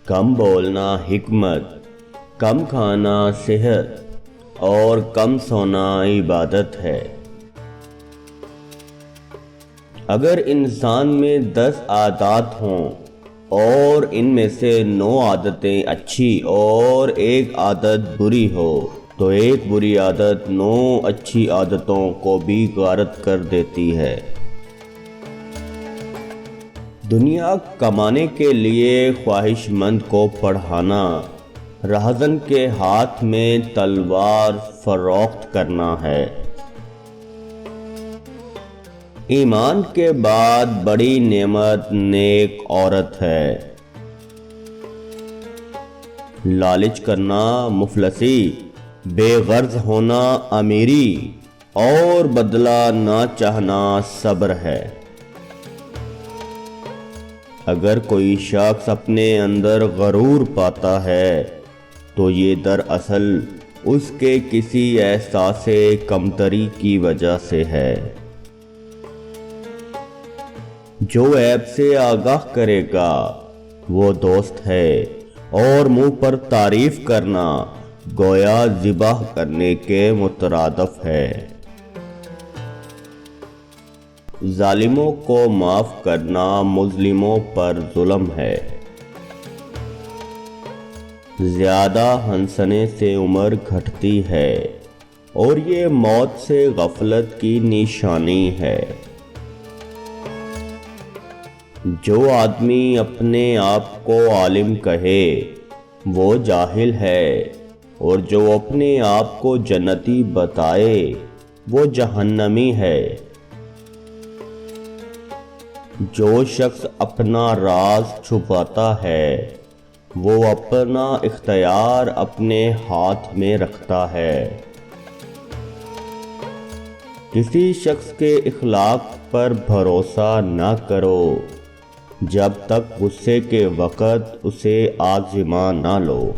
کم بولنا حکمت، کم کھانا صحت اور کم سونا عبادت ہے۔ اگر انسان میں 10 عادات ہوں اور ان میں سے 9 عادتیں اچھی اور 1 عادت بری ہو تو ایک بری عادت 9 اچھی عادتوں کو بھی غارت کر دیتی ہے۔ دنیا کمانے کے لیے خواہش مند کو پڑھانا، راہزن کے ہاتھ میں تلوار فروخت کرنا ہے۔ ایمان کے بعد بڑی نعمت نیک عورت ہے۔ لالچ کرنا مفلسی، بے غرض ہونا امیری اور بدلہ نہ چاہنا صبر ہے۔ اگر کوئی شخص اپنے اندر غرور پاتا ہے تو یہ دراصل اس کے کسی احساس کمتری کی وجہ سے ہے۔ جو عیب سے آگاہ کرے گا وہ دوست ہے، اور منہ پر تعریف کرنا گویا ذبح کرنے کے مترادف ہے۔ ظالموں کو معاف کرنا مظلوموں پر ظلم ہے۔ زیادہ ہنسنے سے عمر گھٹتی ہے اور یہ موت سے غفلت کی نشانی ہے۔ جو آدمی اپنے آپ کو عالم کہے وہ جاہل ہے، اور جو اپنے آپ کو جنتی بتائے وہ جہنمی ہے۔ جو شخص اپنا راز چھپاتا ہے وہ اپنا اختیار اپنے ہاتھ میں رکھتا ہے۔ کسی شخص کے اخلاق پر بھروسہ نہ کرو جب تک غصے کے وقت اسے آزما نہ لو۔